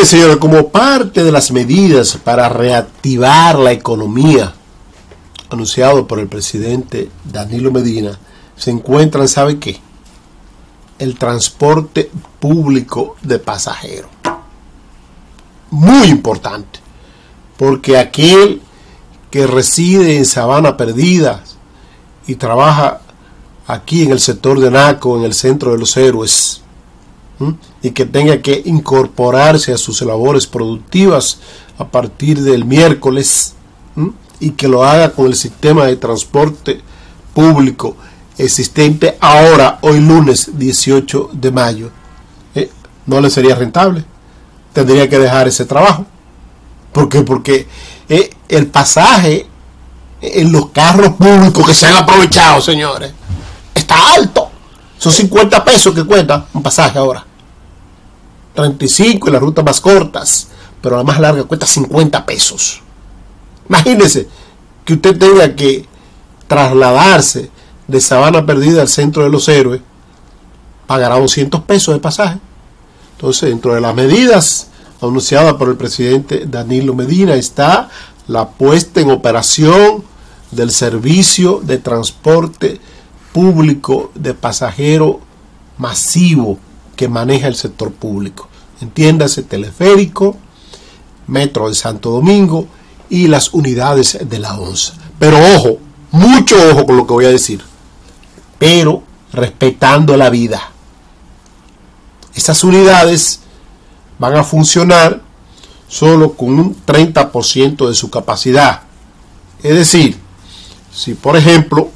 Señores, como parte de las medidas para reactivar la economía anunciado por el presidente Danilo Medina, se encuentran, ¿sabe qué? El transporte público de pasajeros. Muy importante, porque aquel que reside en Sabana Perdida y trabaja aquí en el sector de Naco, en el centro de los Héroes, y que tenga que incorporarse a sus labores productivas a partir del miércoles, y que lo haga con el sistema de transporte público existente ahora, hoy lunes 18 de mayo, no le sería rentable. Tendría que dejar ese trabajo. ¿Por qué? Porque el pasaje en los carros públicos que se han aprovechado, señores, está alto. Son 50 pesos que cuesta un pasaje ahora. 35 en las rutas más cortas, pero la más larga cuesta 50 pesos. Imagínese que usted tenga que trasladarse de Sabana Perdida al centro de los Héroes, pagará 200 pesos de pasaje. Entonces, dentro de las medidas anunciadas por el presidente Danilo Medina está la puesta en operación del servicio de transporte público de pasajero masivo que maneja el sector público. Entiéndase, teleférico, metro de Santo Domingo y las unidades de la ONSA. Pero ojo, mucho ojo con lo que voy a decir, pero respetando la vida. Estas unidades van a funcionar solo con un 30% de su capacidad. Es decir, si por ejemplo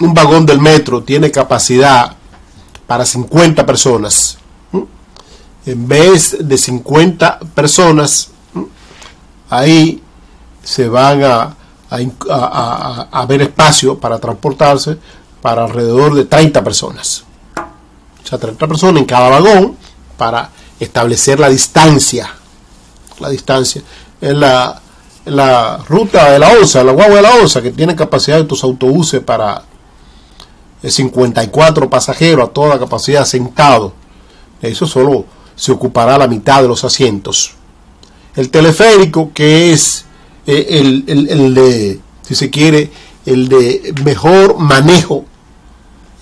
un vagón del metro tiene capacidad para 50 personas, en vez de 50 personas, ahí se van a ver espacio para transportarse para alrededor de 30 personas. O sea, 30 personas en cada vagón para establecer la distancia. La distancia. En la ruta de la ONSA, la guagua de la ONSA, que tiene capacidad de estos autobuses para 54 pasajeros a toda capacidad sentado. Eso solo se ocupará la mitad de los asientos. El teleférico, que es el de, si se quiere, el de mejor manejo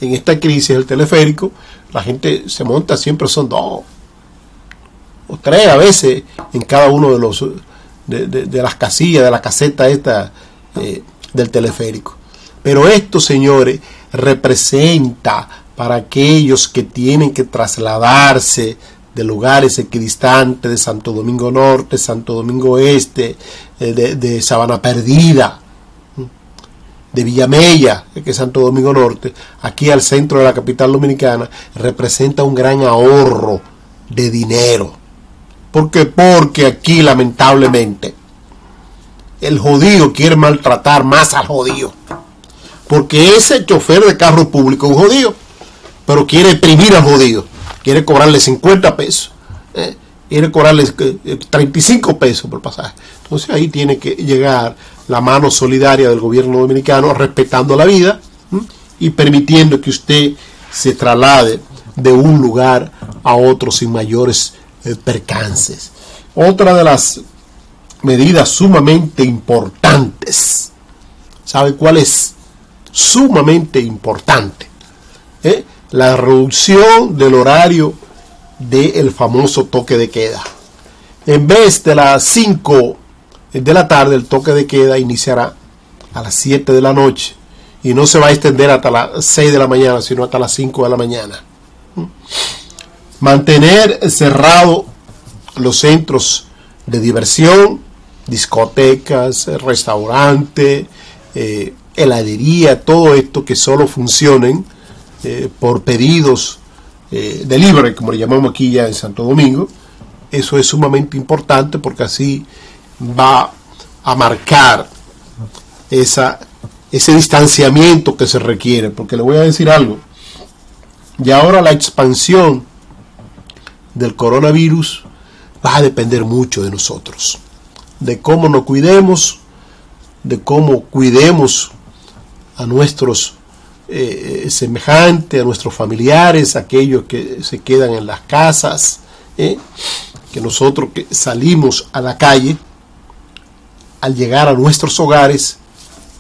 en esta crisis, el teleférico, la gente se monta, siempre son 2 o 3 a veces en cada uno de los de las casillas, de la caseta esta del teleférico. Pero esto, señores, representa para aquellos que tienen que trasladarse de lugares equidistantes, de Santo Domingo Norte, Santo Domingo Este, de Sabana Perdida, de Villamella, que es Santo Domingo Norte, aquí al centro de la capital dominicana, representa un gran ahorro de dinero. ¿Por qué? Porque aquí, lamentablemente, el jodido quiere maltratar más al jodido. Porque ese chofer de carro público es un jodido, pero quiere exprimir al jodido. Quiere cobrarle 50 pesos. Quiere cobrarle 35 pesos por pasaje. Entonces ahí tiene que llegar la mano solidaria del gobierno dominicano, respetando la vida y permitiendo que usted se traslade de un lugar a otro sin mayores percances. Otra de las medidas sumamente importantes, ¿sabe cuál es? Sumamente importante, la reducción del horario del famoso toque de queda. En vez de las 5 de la tarde, el toque de queda iniciará a las 7 de la noche y no se va a extender hasta las 6 de la mañana, sino hasta las 5 de la mañana. Mantener cerrados los centros de diversión, discotecas, restaurantes, heladería, todo esto que solo funcionen por pedidos delivery, como le llamamos aquí ya en Santo Domingo. Eso es sumamente importante porque así va a marcar ese distanciamiento que se requiere. Porque le voy a decir algo, y ahora la expansión del coronavirus va a depender mucho de nosotros, de cómo nos cuidemos, de cómo cuidemos a nuestros semejantes, a nuestros familiares, aquellos que se quedan en las casas, que nosotros que salimos a la calle, al llegar a nuestros hogares,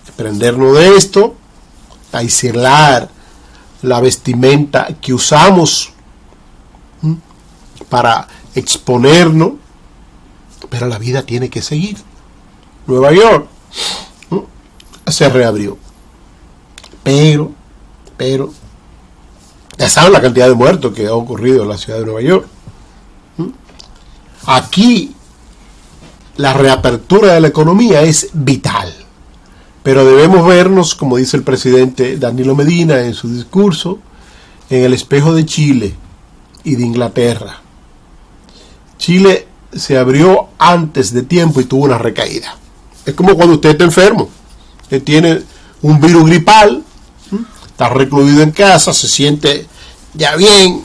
desprendernos de esto, aislar la vestimenta que usamos para exponernos, pero la vida tiene que seguir. Nueva York se reabrió, pero ya saben la cantidad de muertos que ha ocurrido en la ciudad de Nueva York. Aquí la reapertura de la economía es vital, pero debemos vernos, como dice el presidente Danilo Medina en su discurso, en el espejo de Chile y de Inglaterra. Chile se abrió antes de tiempo y tuvo una recaída. Es como cuando usted está enfermo, que tiene un virus gripal, está recluido en casa, se siente ya bien,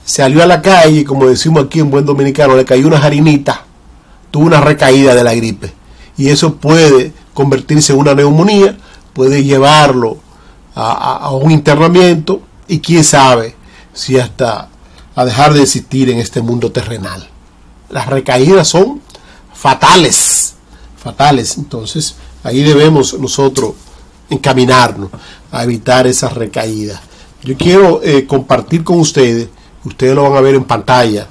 salió a la calle, como decimos aquí en buen dominicano, le cayó una jarinita, tuvo una recaída de la gripe, y eso puede convertirse en una neumonía, puede llevarlo a un internamiento, y quién sabe si hasta a dejar de existir en este mundo terrenal. Las recaídas son fatales. Entonces ahí debemos nosotros encaminarnos a evitar esas recaídas. Yo quiero compartir con ustedes lo van a ver en pantalla,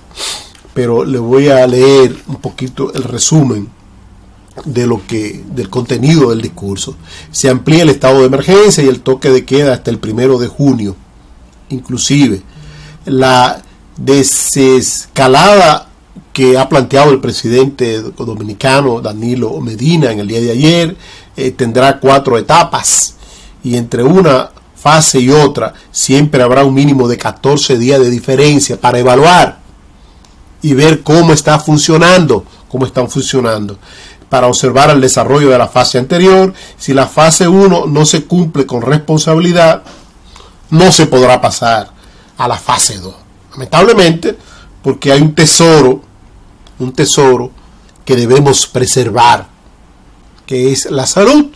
pero les voy a leer un poquito el resumen del contenido del discurso. Se amplía el estado de emergencia y el toque de queda hasta el 1 de junio. Inclusive la desescalada que ha planteado el presidente dominicano Danilo Medina en el día de ayer tendrá 4 etapas, y entre una fase y otra siempre habrá un mínimo de 14 días de diferencia para evaluar y ver cómo están funcionando, para observar el desarrollo de la fase anterior. Si la fase 1 no se cumple con responsabilidad, no se podrá pasar a la fase 2. Lamentablemente, porque hay un tesoro que debemos preservar, que es la salud,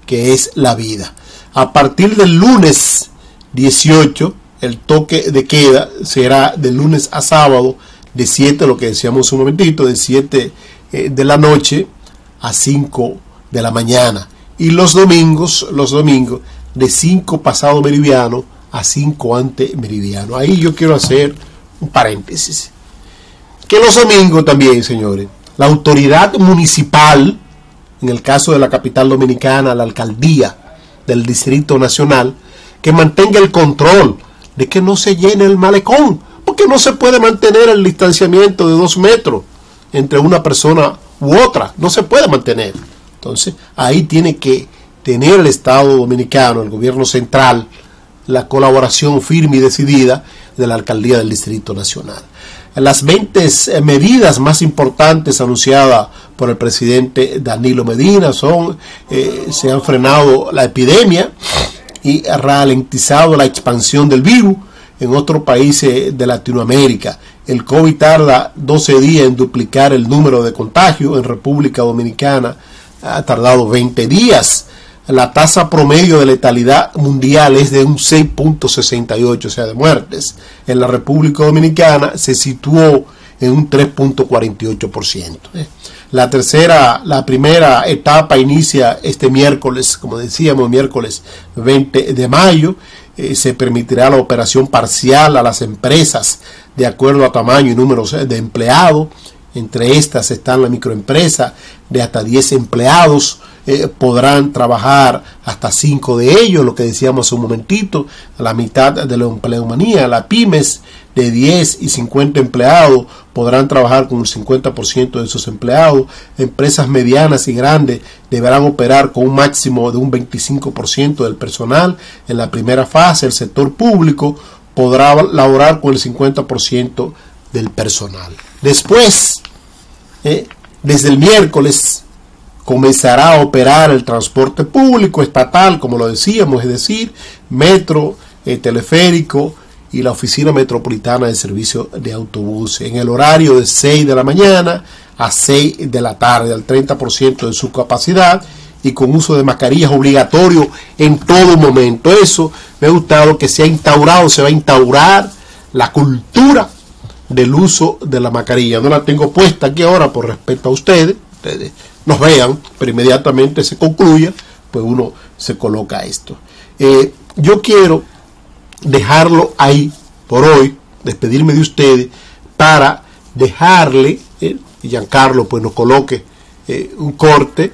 que es la vida. A partir del lunes 18, el toque de queda será de lunes a sábado, de 7, lo que decíamos un momentito, de 7 de la noche a 5 de la mañana. Y los domingos, de 5 pasado meridiano a 5 ante meridiano. Ahí yo quiero hacer un paréntesis. Que los domingos también, señores, la autoridad municipal, en el caso de la capital dominicana, la alcaldía del Distrito Nacional, que mantenga el control de que no se llene el malecón, porque no se puede mantener el distanciamiento de 2 metros entre una persona u otra, no se puede mantener. Entonces, ahí tiene que tener el Estado dominicano, el gobierno central, la colaboración firme y decidida de la alcaldía del Distrito Nacional. Las 20 medidas más importantes anunciadas por el presidente Danilo Medina son: se han frenado la epidemia y ralentizado la expansión del virus en otros países de Latinoamérica. El COVID tarda 12 días en duplicar el número de contagios. En República Dominicana ha tardado 20 días. La tasa promedio de letalidad mundial es de un 6.68, o sea, de muertes. En la República Dominicana se situó en un 3.48%. La primera etapa inicia este miércoles, como decíamos, miércoles 20 de mayo. Se permitirá la operación parcial a las empresas de acuerdo a tamaño y números de empleados. Entre estas están la microempresa de hasta 10 empleados. Podrán trabajar hasta 5 de ellos, lo que decíamos hace un momentito, a la mitad de la empleomanía. Las pymes de 10 y 50 empleados podrán trabajar con el 50% de sus empleados. Empresas medianas y grandes deberán operar con un máximo de un 25% del personal. En la primera fase, el sector público podrá laborar con el 50% del personal. Después, desde el miércoles, comenzará a operar el transporte público estatal, como lo decíamos, es decir, metro, teleférico y la oficina metropolitana de servicio de autobuses, en el horario de 6 de la mañana a 6 de la tarde, al 30% de su capacidad, y con uso de mascarillas obligatorio en todo momento. Eso me ha gustado que se va a instaurar la cultura del uso de la mascarilla. No la tengo puesta aquí ahora por respeto a ustedes nos vean, pero inmediatamente se concluya, pues uno se coloca esto. Yo quiero dejarlo ahí por hoy, despedirme de ustedes, para dejarle, y Giancarlo pues nos coloque un corte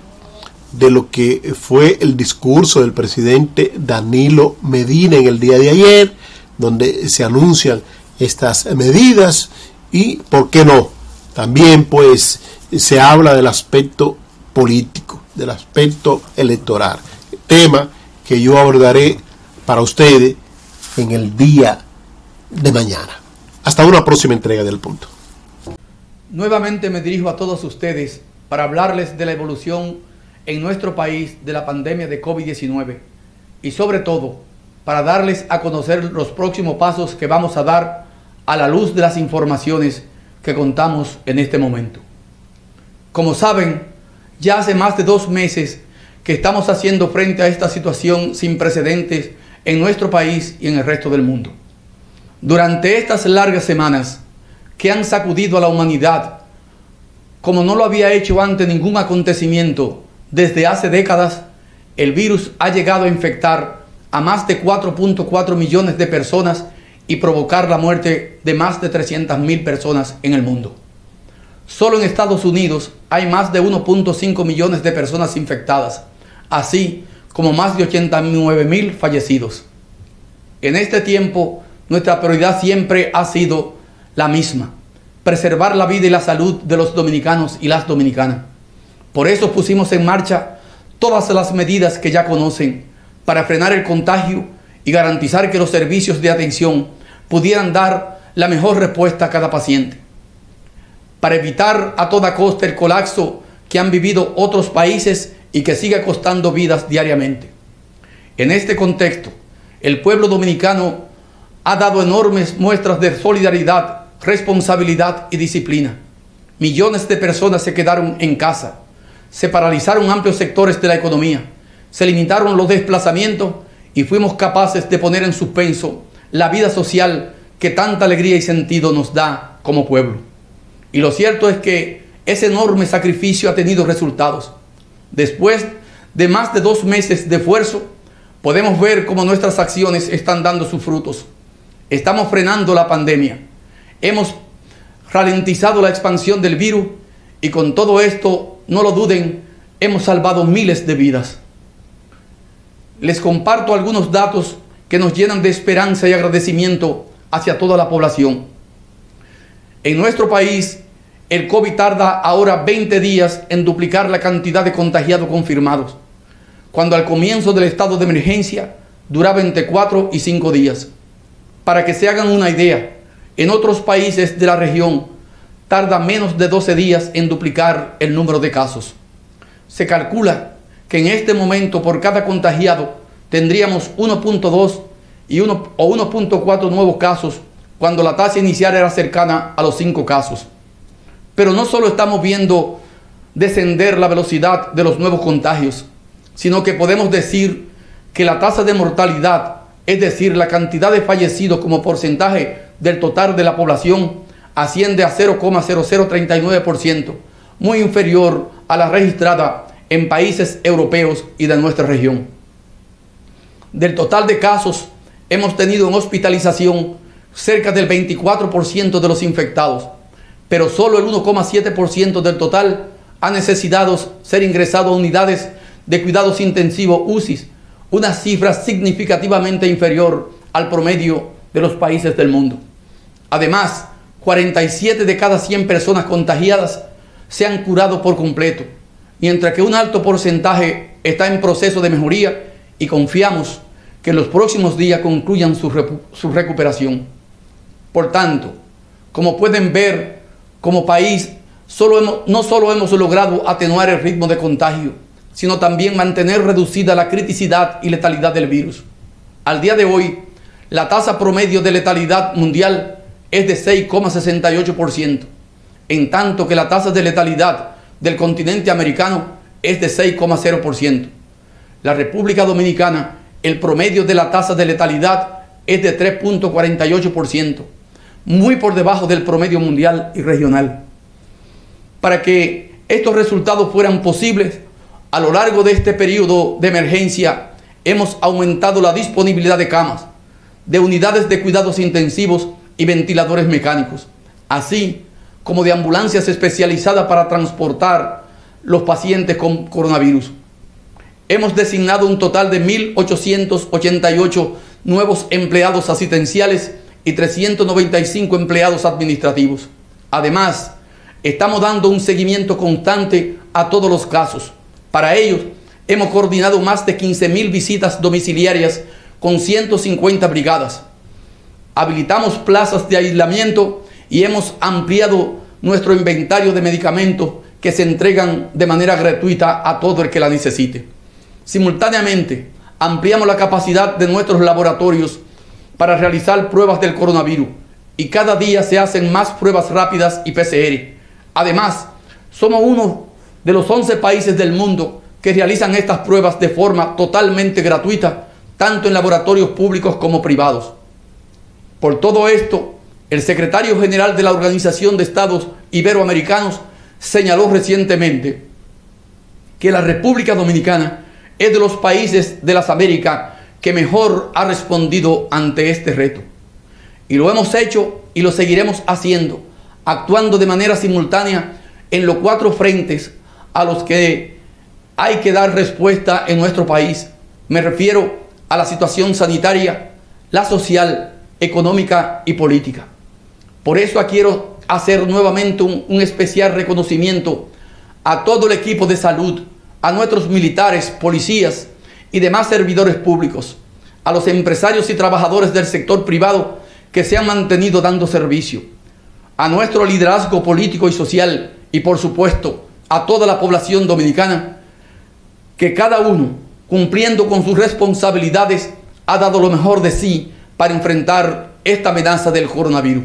de lo que fue el discurso del presidente Danilo Medina en el día de ayer, donde se anuncian estas medidas y, ¿por qué no?, también pues se habla del aspecto político, del aspecto electoral, tema que yo abordaré para ustedes en el día de mañana. Hasta una próxima entrega del Punto. Nuevamente me dirijo a todos ustedes para hablarles de la evolución en nuestro país de la pandemia de COVID-19 y sobre todo para darles a conocer los próximos pasos que vamos a dar a la luz de las informaciones que contamos en este momento. Como saben, ya hace más de 2 meses que estamos haciendo frente a esta situación sin precedentes en nuestro país y en el resto del mundo. Durante estas largas semanas que han sacudido a la humanidad, como no lo había hecho ante ningún acontecimiento desde hace décadas, el virus ha llegado a infectar a más de 4.4 millones de personas y provocar la muerte de más de 300.000 personas en el mundo. Solo en Estados Unidos hay más de 1.5 millones de personas infectadas, así como más de 89.000 fallecidos. En este tiempo, nuestra prioridad siempre ha sido la misma: preservar la vida y la salud de los dominicanos y las dominicanas. Por eso pusimos en marcha todas las medidas que ya conocen para frenar el contagio y garantizar que los servicios de atención pudieran dar la mejor respuesta a cada paciente. Para evitar a toda costa el colapso que han vivido otros países y que sigue costando vidas diariamente. En este contexto, el pueblo dominicano ha dado enormes muestras de solidaridad, responsabilidad y disciplina. Millones de personas se quedaron en casa, se paralizaron amplios sectores de la economía, se limitaron los desplazamientos y fuimos capaces de poner en suspenso la vida social que tanta alegría y sentido nos da como pueblo. Y lo cierto es que ese enorme sacrificio ha tenido resultados. Después de más de 2 meses de esfuerzo, podemos ver cómo nuestras acciones están dando sus frutos. Estamos frenando la pandemia, hemos ralentizado la expansión del virus y con todo esto, no lo duden, hemos salvado miles de vidas. Les comparto algunos datos que nos llenan de esperanza y agradecimiento hacia toda la población. En nuestro país, el COVID tarda ahora 20 días en duplicar la cantidad de contagiados confirmados, cuando al comienzo del estado de emergencia duraba entre 4 y 5 días. Para que se hagan una idea, en otros países de la región tarda menos de 12 días en duplicar el número de casos. Se calcula que en este momento por cada contagiado tendríamos 1.2 o 1.4 nuevos casos cuando la tasa inicial era cercana a los 5 casos. Pero no solo estamos viendo descender la velocidad de los nuevos contagios, sino que podemos decir que la tasa de mortalidad, es decir, la cantidad de fallecidos como porcentaje del total de la población, asciende a 0,0039%, muy inferior a la registrada en países europeos y de nuestra región. Del total de casos, hemos tenido en hospitalización cerca del 24% de los infectados, pero solo el 1,7% del total ha necesitado ser ingresado a unidades de cuidados intensivos UCI, una cifra significativamente inferior al promedio de los países del mundo. Además, 47 de cada 100 personas contagiadas se han curado por completo, mientras que un alto porcentaje está en proceso de mejoría y confiamos que en los próximos días concluyan su recuperación. Por tanto, como pueden ver, como país, no solo hemos logrado atenuar el ritmo de contagio, sino también mantener reducida la criticidad y letalidad del virus. Al día de hoy, la tasa promedio de letalidad mundial es de 6,68%, en tanto que la tasa de letalidad del continente americano es de 6,0%. La República Dominicana, el promedio de la tasa de letalidad es de 3,48%, muy por debajo del promedio mundial y regional. Para que estos resultados fueran posibles, a lo largo de este periodo de emergencia hemos aumentado la disponibilidad de camas, de unidades de cuidados intensivos y ventiladores mecánicos, así como de ambulancias especializadas para transportar los pacientes con coronavirus. Hemos designado un total de 1.888 nuevos empleados asistenciales y 395 empleados administrativos. Además, estamos dando un seguimiento constante a todos los casos. Para ellos, hemos coordinado más de 15.000 visitas domiciliarias con 150 brigadas. Habilitamos plazas de aislamiento y hemos ampliado nuestro inventario de medicamentos que se entregan de manera gratuita a todo el que la necesite. Simultáneamente, ampliamos la capacidad de nuestros laboratorios para realizar pruebas del coronavirus y cada día se hacen más pruebas rápidas y PCR. Además, somos uno de los 11 países del mundo que realizan estas pruebas de forma totalmente gratuita, tanto en laboratorios públicos como privados. Por todo esto, el secretario general de la Organización de Estados Iberoamericanos señaló recientemente que la República Dominicana es de los países de las Américas que mejor ha respondido ante este reto. Y lo hemos hecho y lo seguiremos haciendo, actuando de manera simultánea en los 4 frentes a los que hay que dar respuesta en nuestro país. Me refiero a la situación sanitaria, la social, económica y política. Por eso quiero hacer nuevamente un especial reconocimiento a todo el equipo de salud, a nuestros militares, policías y demás servidores públicos, a los empresarios y trabajadores del sector privado que se han mantenido dando servicio, a nuestro liderazgo político y social y, por supuesto, a toda la población dominicana, que cada uno, cumpliendo con sus responsabilidades, ha dado lo mejor de sí para enfrentar esta amenaza del coronavirus.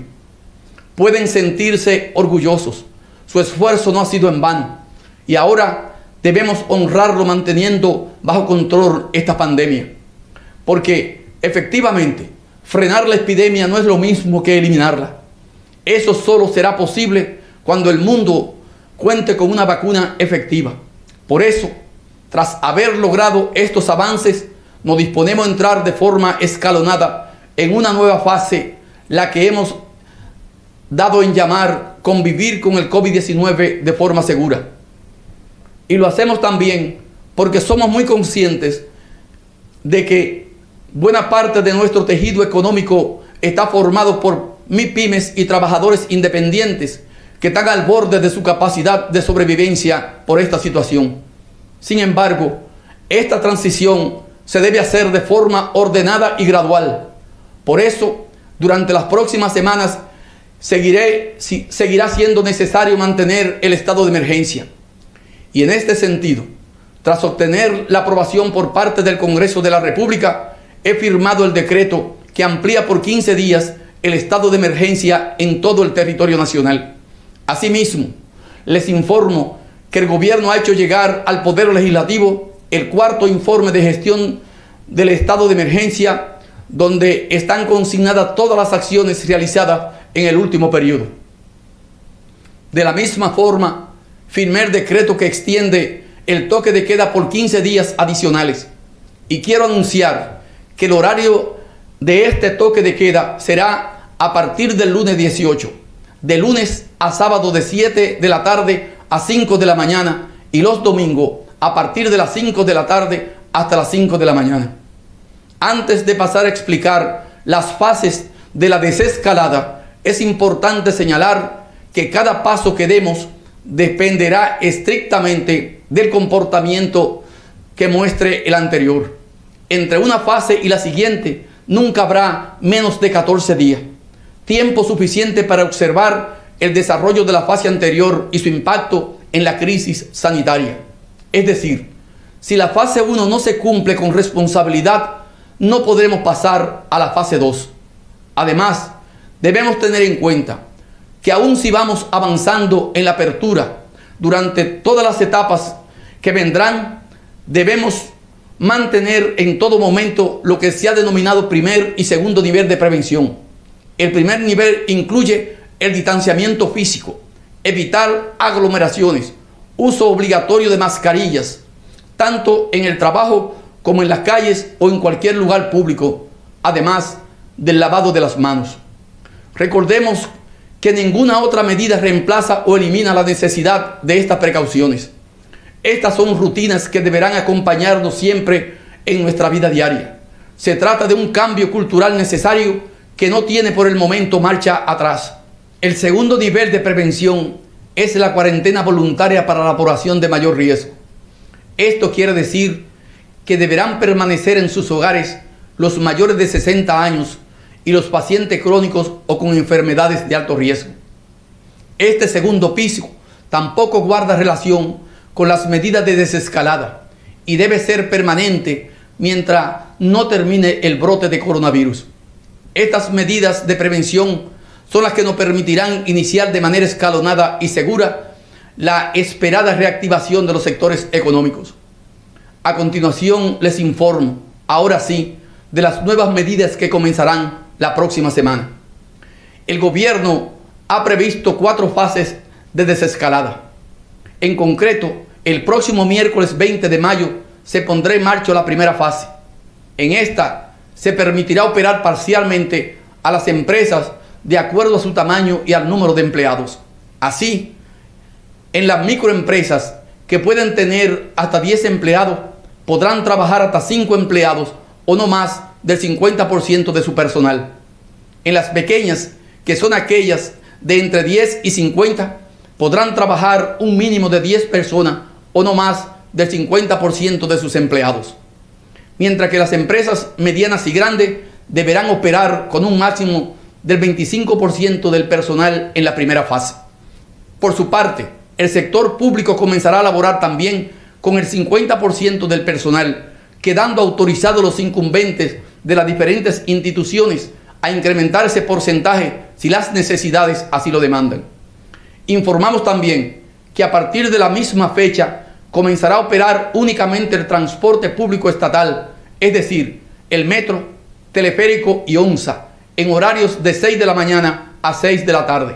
Pueden sentirse orgullosos, su esfuerzo no ha sido en vano y ahora debemos honrarlo manteniendo bajo control esta pandemia, porque efectivamente frenar la epidemia no es lo mismo que eliminarla. Eso solo será posible cuando el mundo cuente con una vacuna efectiva. Por eso, tras haber logrado estos avances, nos disponemos a entrar de forma escalonada en una nueva fase, la que hemos dado en llamar convivir con el COVID-19 de forma segura. Y lo hacemos también porque somos muy conscientes de que buena parte de nuestro tejido económico está formado por MIPYMES y trabajadores independientes que están al borde de su capacidad de sobrevivencia por esta situación. Sin embargo, esta transición se debe hacer de forma ordenada y gradual. Por eso, durante las próximas semanas, seguirá siendo necesario mantener el estado de emergencia. Y en este sentido, tras obtener la aprobación por parte del Congreso de la República, he firmado el decreto que amplía por 15 días el estado de emergencia en todo el territorio nacional. Asimismo, les informo que el gobierno ha hecho llegar al Poder Legislativo el 4º informe de gestión del estado de emergencia, donde están consignadas todas las acciones realizadas en el último periodo. De la misma forma, firmé el decreto que extiende el toque de queda por 15 días adicionales. Y quiero anunciar que el horario de este toque de queda será a partir del lunes 18, de lunes a sábado de 7 de la tarde a 5 de la mañana y los domingos a partir de las 5 de la tarde hasta las 5 de la mañana. Antes de pasar a explicar las fases de la desescalada, es importante señalar que cada paso que demos dependerá estrictamente del comportamiento que muestre el anterior. Entre una fase y la siguiente nunca habrá menos de 14 días, tiempo suficiente para observar el desarrollo de la fase anterior y su impacto en la crisis sanitaria. Es decir, si la fase 1 no se cumple con responsabilidad, no podremos pasar a la fase 2. Además, debemos tener en cuenta que aun si vamos avanzando en la apertura, durante todas las etapas que vendrán, debemos mantener en todo momento lo que se ha denominado primer y segundo nivel de prevención. El primer nivel incluye el distanciamiento físico, evitar aglomeraciones, uso obligatorio de mascarillas, tanto en el trabajo como en las calles o en cualquier lugar público, además del lavado de las manos. Recordemos que ninguna otra medida reemplaza o elimina la necesidad de estas precauciones. Estas son rutinas que deberán acompañarnos siempre en nuestra vida diaria. Se trata de un cambio cultural necesario que no tiene por el momento marcha atrás. El segundo nivel de prevención es la cuarentena voluntaria para la población de mayor riesgo. Esto quiere decir que deberán permanecer en sus hogares los mayores de 60 años y los pacientes crónicos o con enfermedades de alto riesgo. Este segundo piso tampoco guarda relación con las medidas de desescalada y debe ser permanente mientras no termine el brote de coronavirus. Estas medidas de prevención son las que nos permitirán iniciar de manera escalonada y segura la esperada reactivación de los sectores económicos. A continuación les informo, ahora sí, de las nuevas medidas que comenzarán la próxima semana. El gobierno ha previsto 4 fases de desescalada. En concreto, el próximo miércoles 20 de mayo se pondrá en marcha la primera fase. En esta se permitirá operar parcialmente a las empresas de acuerdo a su tamaño y al número de empleados. Así, en las microempresas que pueden tener hasta 10 empleados, podrán trabajar hasta 5 empleados o no más del 50% de su personal. En las pequeñas, que son aquellas de entre 10 y 50, podrán trabajar un mínimo de 10 personas o no más del 50% de sus empleados. Mientras que las empresas medianas y grandes deberán operar con un máximo del 25% del personal en la primera fase. Por su parte, el sector público comenzará a laborar también con el 50% del personal, quedando autorizados los incumbentes de las diferentes instituciones a incrementar ese porcentaje si las necesidades así lo demandan. Informamos también que a partir de la misma fecha comenzará a operar únicamente el transporte público estatal, es decir, el metro, teleférico y onza, en horarios de 6 de la mañana a 6 de la tarde.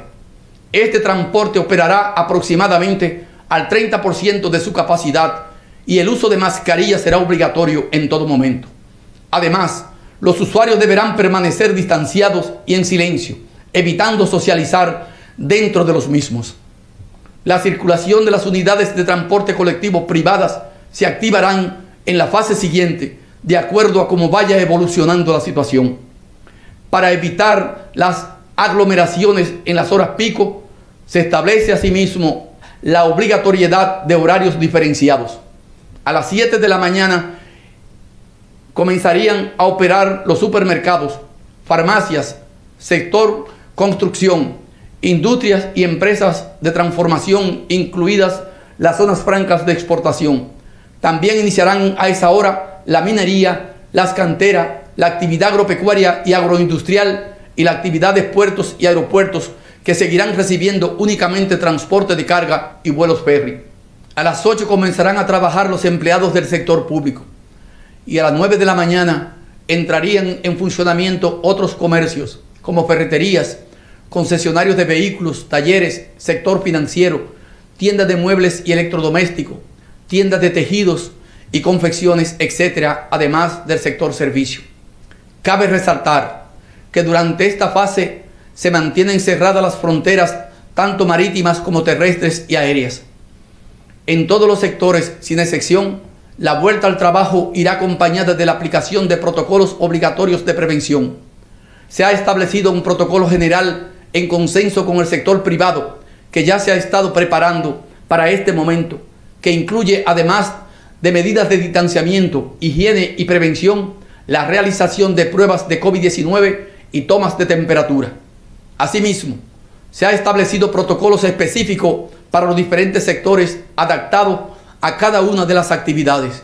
Este transporte operará aproximadamente al 30% de su capacidad y el uso de mascarillas será obligatorio en todo momento. Además, los usuarios deberán permanecer distanciados y en silencio, evitando socializar dentro de los mismos. La circulación de las unidades de transporte colectivo privadas se activarán en la fase siguiente, de acuerdo a cómo vaya evolucionando la situación. Para evitar las aglomeraciones en las horas pico, se establece asimismo la obligatoriedad de horarios diferenciados. A las 7 de la mañana comenzarían a operar los supermercados, farmacias, sector construcción, industrias y empresas de transformación, incluidas las zonas francas de exportación. También iniciarán a esa hora la minería, las canteras, la actividad agropecuaria y agroindustrial y la actividad de puertos y aeropuertos, que seguirán recibiendo únicamente transporte de carga y vuelos ferry. A las 8 comenzarán a trabajar los empleados del sector público y a las 9 de la mañana entrarían en funcionamiento otros comercios como ferreterías, concesionarios de vehículos, talleres, sector financiero, tiendas de muebles y electrodomésticos, tiendas de tejidos y confecciones, etcétera, además del sector servicio. Cabe resaltar que durante esta fase se mantienen cerradas las fronteras tanto marítimas como terrestres y aéreas. En todos los sectores, sin excepción, la vuelta al trabajo irá acompañada de la aplicación de protocolos obligatorios de prevención. Se ha establecido un protocolo general en consenso con el sector privado que ya se ha estado preparando para este momento, que incluye, además de medidas de distanciamiento, higiene y prevención, la realización de pruebas de COVID-19 y tomas de temperatura. Asimismo, se ha establecido protocolos específicos para los diferentes sectores adaptados a cada una de las actividades.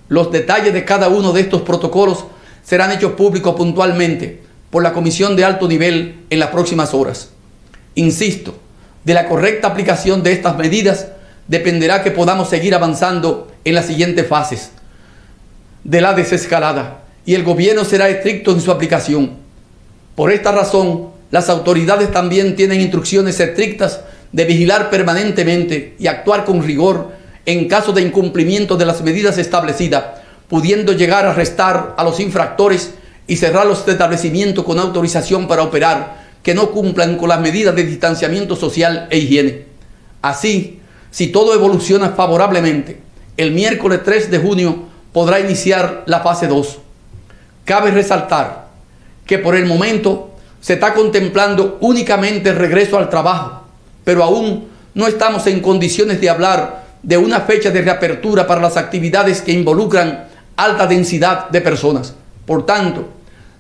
Los detalles de cada uno de estos protocolos serán hechos públicos puntualmente por la Comisión de Alto Nivel en las próximas horas. Insisto, de la correcta aplicación de estas medidas dependerá que podamos seguir avanzando en las siguientes fases de la desescalada y el gobierno será estricto en su aplicación. Por esta razón, Las autoridades también tienen instrucciones estrictas de vigilar permanentemente y actuar con rigor en caso de incumplimiento de las medidas establecidas, pudiendo llegar a arrestar a los infractores y cerrar los establecimientos con autorización para operar que no cumplan con las medidas de distanciamiento social e higiene. Así, si todo evoluciona favorablemente, el miércoles 3 de junio podrá iniciar la fase 2. Cabe resaltar que por el momento se está contemplando únicamente el regreso al trabajo, pero aún no estamos en condiciones de hablar de una fecha de reapertura para las actividades que involucran alta densidad de personas. Por tanto,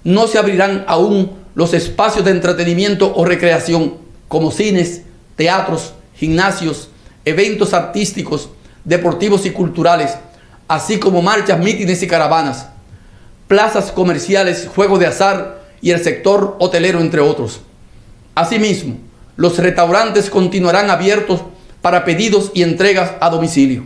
no se abrirán aún los espacios de entretenimiento o recreación como cines, teatros, gimnasios, eventos artísticos, deportivos y culturales, así como marchas, mítines y caravanas, plazas comerciales, juegos de azar y el sector hotelero, entre otros. Asimismo, los restaurantes continuarán abiertos para pedidos y entregas a domicilio.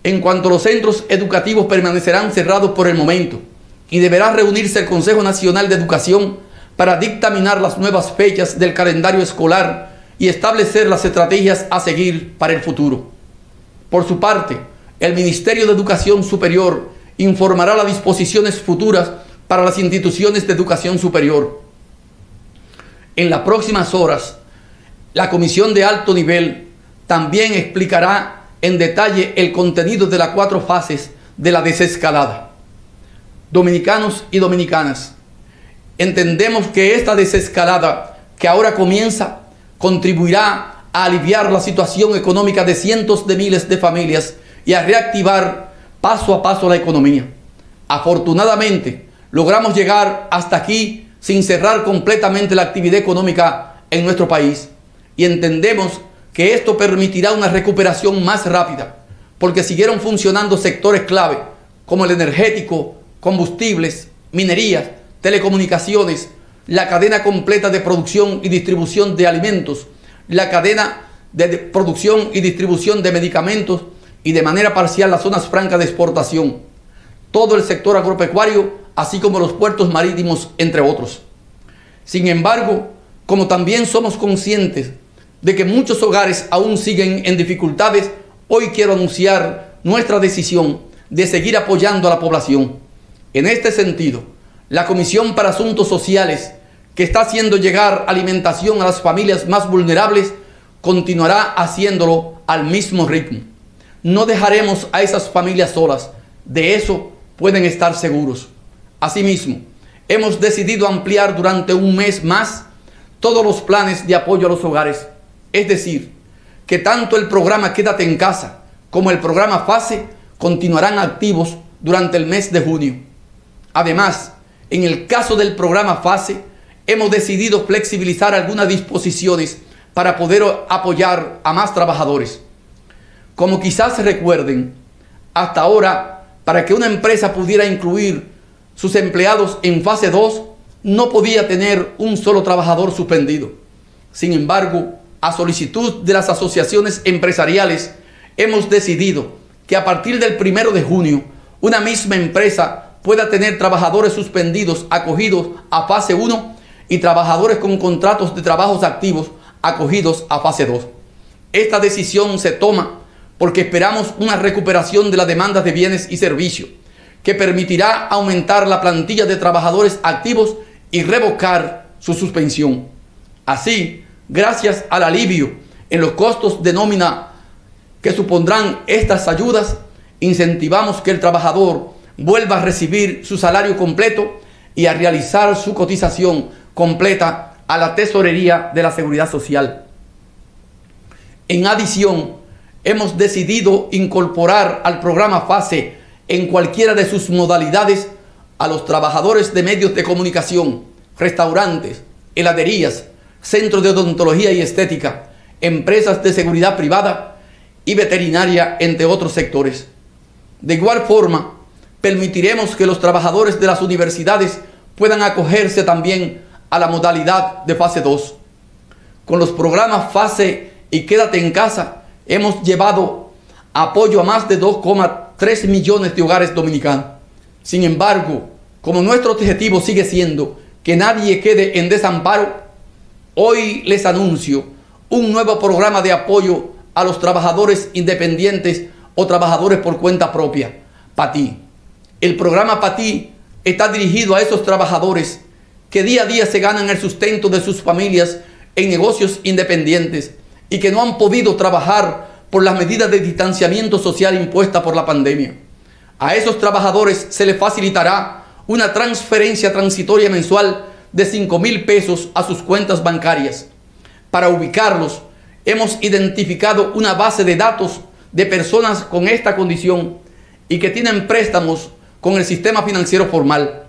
En cuanto a los centros educativos, permanecerán cerrados por el momento y deberá reunirse el Consejo Nacional de Educación para dictaminar las nuevas fechas del calendario escolar y establecer las estrategias a seguir para el futuro. Por su parte, el Ministerio de Educación Superior informará las disposiciones futuras para las instituciones de educación superior. En las próximas horas, la Comisión de Alto Nivel también explicará en detalle el contenido de las 4 fases de la desescalada. Dominicanos y dominicanas, entendemos que esta desescalada que ahora comienza contribuirá a aliviar la situación económica de cientos de miles de familias y a reactivar paso a paso la economía. Afortunadamente, logramos llegar hasta aquí sin cerrar completamente la actividad económica en nuestro país y entendemos que esto permitirá una recuperación más rápida porque siguieron funcionando sectores clave como el energético, combustibles, minerías, telecomunicaciones, la cadena completa de producción y distribución de alimentos, la cadena de producción y distribución de medicamentos y de manera parcial las zonas francas de exportación, todo el sector agropecuario, así como los puertos marítimos, entre otros. Sin embargo, como también somos conscientes de que muchos hogares aún siguen en dificultades, hoy quiero anunciar nuestra decisión de seguir apoyando a la población. En este sentido, la Comisión para Asuntos Sociales, que está haciendo llegar alimentación a las familias más vulnerables, continuará haciéndolo al mismo ritmo. No dejaremos a esas familias solas, de eso pueden estar seguros. Asimismo, hemos decidido ampliar durante un mes más todos los planes de apoyo a los hogares, es decir, que tanto el programa Quédate en Casa como el programa FASE continuarán activos durante el mes de junio. Además, en el caso del programa FASE, hemos decidido flexibilizar algunas disposiciones para poder apoyar a más trabajadores. Como quizás se recuerden, hasta ahora, para que una empresa pudiera incluir sus empleados en fase 2, no podía tener un solo trabajador suspendido. Sin embargo, a solicitud de las asociaciones empresariales, hemos decidido que a partir del 1 de junio, una misma empresa pueda tener trabajadores suspendidos acogidos a fase 1 y trabajadores con contratos de trabajos activos acogidos a fase 2. Esta decisión se toma porque esperamos una recuperación de la demanda de bienes y servicios que permitirá aumentar la plantilla de trabajadores activos y revocar su suspensión. Así, gracias al alivio en los costos de nómina que supondrán estas ayudas, incentivamos que el trabajador vuelva a recibir su salario completo y a realizar su cotización completa a la tesorería de la Seguridad Social. En adición, hemos decidido incorporar al programa FASE en cualquiera de sus modalidades a los trabajadores de medios de comunicación, restaurantes, heladerías, centros de odontología y estética, empresas de seguridad privada y veterinaria, entre otros sectores. De igual forma, permitiremos que los trabajadores de las universidades puedan acogerse también a la modalidad de fase 2. Con los programas FASE y Quédate en Casa, hemos llevado apoyo a más de 2,3 millones de hogares dominicanos. Sin embargo, como nuestro objetivo sigue siendo que nadie quede en desamparo, hoy les anuncio un nuevo programa de apoyo a los trabajadores independientes o trabajadores por cuenta propia, PATI. El programa PATI está dirigido a esos trabajadores que día a día se ganan el sustento de sus familias en negocios independientes y que no han podido trabajar por las medidas de distanciamiento social impuestas por la pandemia. A esos trabajadores se les facilitará una transferencia transitoria mensual de 5,000 pesos a sus cuentas bancarias. Para ubicarlos, hemos identificado una base de datos de personas con esta condición y que tienen préstamos con el sistema financiero formal.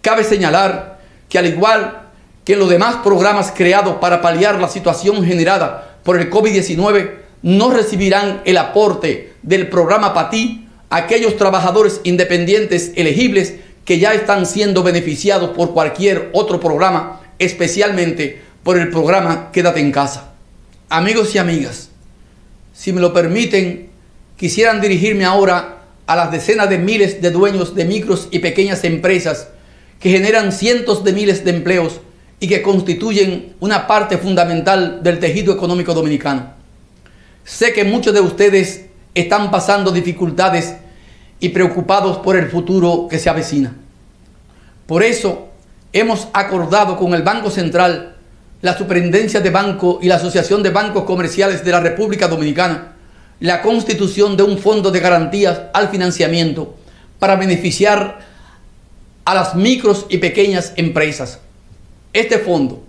Cabe señalar que al igual que en los demás programas creados para paliar la situación generada por el COVID-19, no recibirán el aporte del programa PATI aquellos trabajadores independientes elegibles que ya están siendo beneficiados por cualquier otro programa, especialmente por el programa Quédate en Casa. Amigos y amigas, si me lo permiten, quisieran dirigirme ahora a las decenas de miles de dueños de micros y pequeñas empresas que generan cientos de miles de empleos y que constituyen una parte fundamental del tejido económico dominicano. Sé que muchos de ustedes están pasando dificultades y preocupados por el futuro que se avecina. Por eso hemos acordado con el Banco Central, la Superintendencia de Banco y la Asociación de Bancos Comerciales de la República Dominicana la constitución de un fondo de garantías al financiamiento para beneficiar a las micros y pequeñas empresas. Este fondo,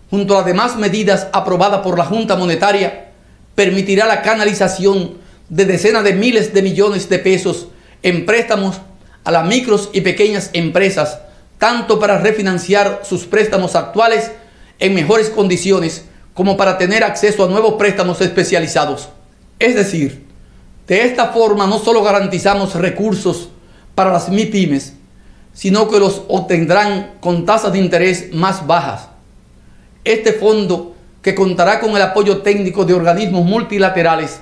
junto a las demás medidas aprobadas por la Junta Monetaria, permitirá la canalización de decenas de miles de millones de pesos en préstamos a las micros y pequeñas empresas, tanto para refinanciar sus préstamos actuales en mejores condiciones como para tener acceso a nuevos préstamos especializados. Es decir, de esta forma no solo garantizamos recursos para las MIPYMES, sino que los obtendrán con tasas de interés más bajas. Este fondo, que contará con el apoyo técnico de organismos multilaterales,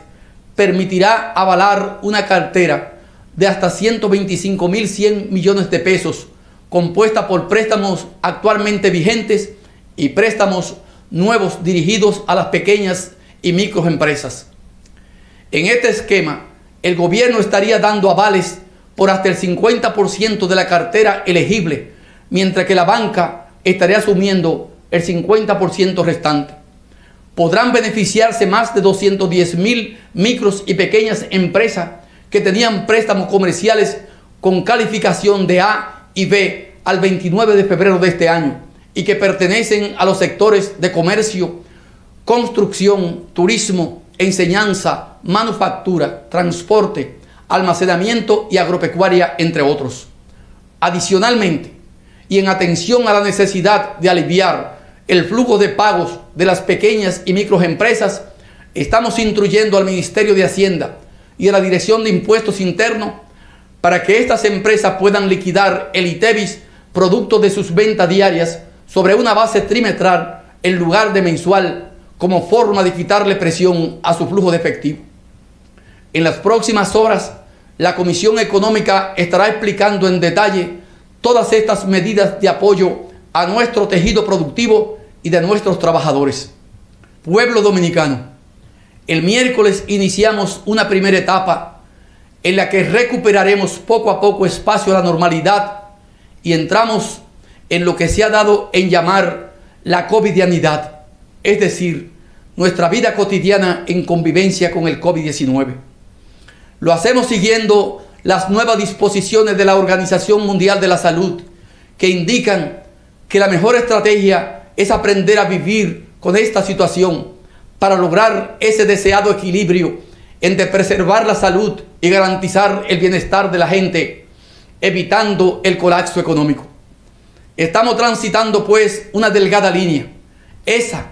permitirá avalar una cartera de hasta 125.100 millones de pesos, compuesta por préstamos actualmente vigentes y préstamos nuevos dirigidos a las pequeñas y microempresas. En este esquema, el gobierno estaría dando avales por hasta el 50% de la cartera elegible, mientras que la banca estaría asumiendo el 50% restante. Podrán beneficiarse más de 210.000 micros y pequeñas empresas que tenían préstamos comerciales con calificación de A y B al 29 de febrero de este año y que pertenecen a los sectores de comercio, construcción, turismo, enseñanza, manufactura, transporte, almacenamiento y agropecuaria, entre otros. Adicionalmente, y en atención a la necesidad de aliviar el flujo de pagos de las pequeñas y microempresas, estamos instruyendo al Ministerio de Hacienda y a la Dirección de Impuestos Internos para que estas empresas puedan liquidar el ITEVIS producto de sus ventas diarias sobre una base trimestral en lugar de mensual, como forma de quitarle presión a su flujo de efectivo. En las próximas horas, la Comisión Económica estará explicando en detalle todas estas medidas de apoyo a nuestro tejido productivo y de nuestros trabajadores. Pueblo dominicano, el miércoles iniciamos una primera etapa en la que recuperaremos poco a poco espacio a la normalidad y entramos en lo que se ha dado en llamar la covidianidad, es decir, nuestra vida cotidiana en convivencia con el COVID-19. Lo hacemos siguiendo las nuevas disposiciones de la Organización Mundial de la Salud, que indican que la mejor estrategia es aprender a vivir con esta situación para lograr ese deseado equilibrio entre preservar la salud y garantizar el bienestar de la gente, evitando el colapso económico. Estamos transitando pues una delgada línea, esa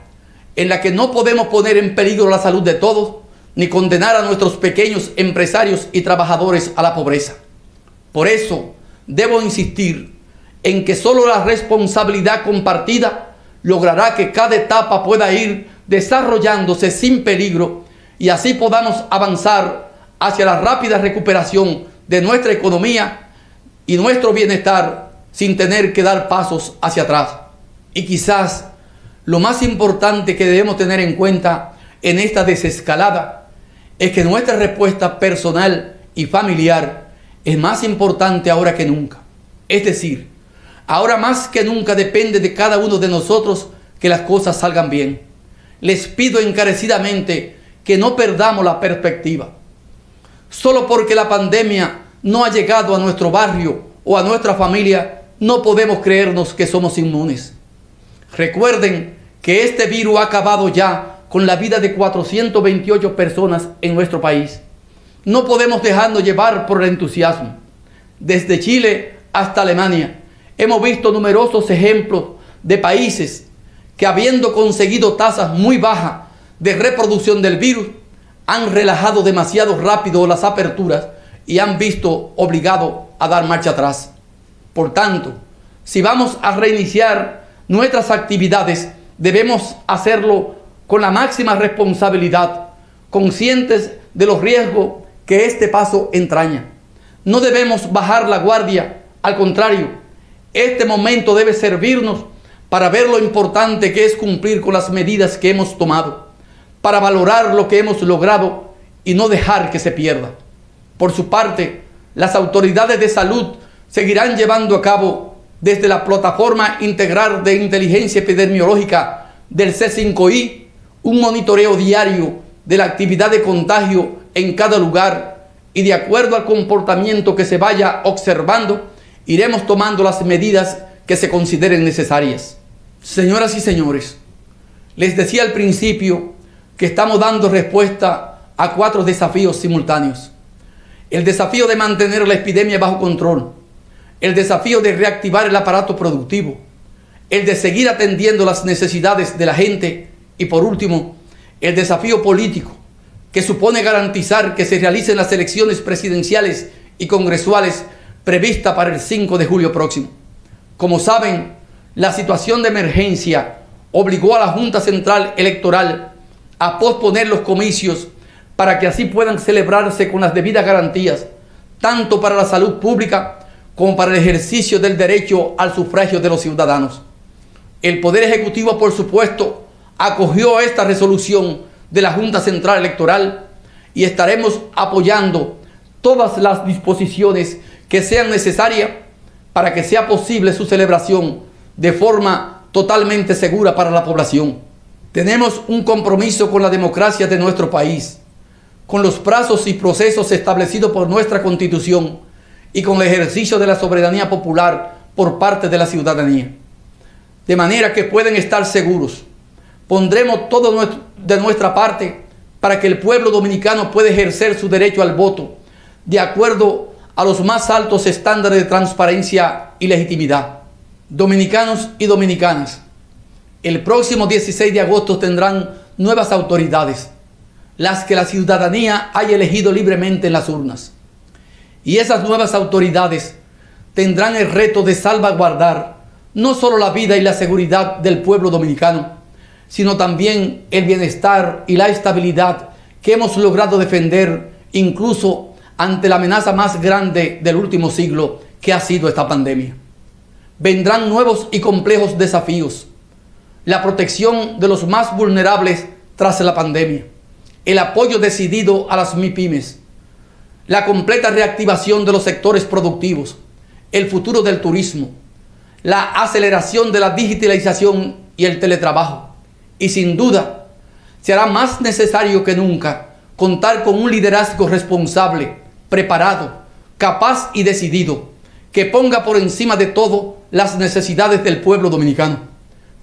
en la que no podemos poner en peligro la salud de todos, ni condenar a nuestros pequeños empresarios y trabajadores a la pobreza. Por eso, debo insistir en que solo la responsabilidad compartida logrará que cada etapa pueda ir desarrollándose sin peligro y así podamos avanzar hacia la rápida recuperación de nuestra economía y nuestro bienestar sin tener que dar pasos hacia atrás. Y quizás lo más importante que debemos tener en cuenta en esta desescalada es que nuestra respuesta personal y familiar es más importante ahora que nunca. Es decir, ahora más que nunca depende de cada uno de nosotros que las cosas salgan bien. Les pido encarecidamente que no perdamos la perspectiva. Solo porque la pandemia no ha llegado a nuestro barrio o a nuestra familia, no podemos creernos que somos inmunes. Recuerden que este virus ha acabado ya con la vida de 428 personas en nuestro país. No podemos dejarnos llevar por el entusiasmo. Desde Chile hasta Alemania, hemos visto numerosos ejemplos de países que, habiendo conseguido tasas muy bajas de reproducción del virus, han relajado demasiado rápido las aperturas y han visto obligado a dar marcha atrás. Por tanto, si vamos a reiniciar nuestras actividades, debemos hacerlo con la máxima responsabilidad, conscientes de los riesgos que este paso entraña. No debemos bajar la guardia, al contrario, este momento debe servirnos para ver lo importante que es cumplir con las medidas que hemos tomado, para valorar lo que hemos logrado y no dejar que se pierda. Por su parte, las autoridades de salud seguirán llevando a cabo desde la Plataforma Integral de Inteligencia Epidemiológica del C5I un monitoreo diario de la actividad de contagio en cada lugar, y de acuerdo al comportamiento que se vaya observando, iremos tomando las medidas que se consideren necesarias. Señoras y señores, les decía al principio que estamos dando respuesta a 4 desafíos simultáneos. El desafío de mantener la epidemia bajo control, el desafío de reactivar el aparato productivo, el de seguir atendiendo las necesidades de la gente y, por último, el desafío político, que supone garantizar que se realicen las elecciones presidenciales y congresuales previstas para el 5 de julio próximo. Como saben, la situación de emergencia obligó a la Junta Central Electoral a posponer los comicios para que así puedan celebrarse con las debidas garantías, tanto para la salud pública como para el ejercicio del derecho al sufragio de los ciudadanos. El Poder Ejecutivo, por supuesto, acogió esta resolución de la Junta Central Electoral y estaremos apoyando todas las disposiciones que sean necesarias para que sea posible su celebración de forma totalmente segura para la población. Tenemos un compromiso con la democracia de nuestro país, con los plazos y procesos establecidos por nuestra Constitución y con el ejercicio de la soberanía popular por parte de la ciudadanía. De manera que pueden estar seguros, pondremos todo de nuestra parte para que el pueblo dominicano pueda ejercer su derecho al voto de acuerdo a los más altos estándares de transparencia y legitimidad. Dominicanos y dominicanas, el próximo 16 de agosto tendrán nuevas autoridades, las que la ciudadanía haya elegido libremente en las urnas. Y esas nuevas autoridades tendrán el reto de salvaguardar no solo la vida y la seguridad del pueblo dominicano, sino también el bienestar y la estabilidad que hemos logrado defender incluso ante la amenaza más grande del último siglo, que ha sido esta pandemia. Vendrán nuevos y complejos desafíos: la protección de los más vulnerables tras la pandemia, el apoyo decidido a las MIPYMES, la completa reactivación de los sectores productivos, el futuro del turismo, la aceleración de la digitalización y el teletrabajo. Y sin duda, será más necesario que nunca contar con un liderazgo responsable, preparado, capaz y decidido, que ponga por encima de todo las necesidades del pueblo dominicano.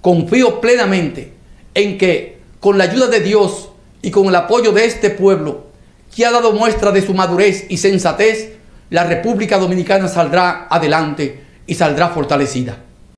Confío plenamente en que, con la ayuda de Dios y con el apoyo de este pueblo, que ha dado muestra de su madurez y sensatez, la República Dominicana saldrá adelante y saldrá fortalecida.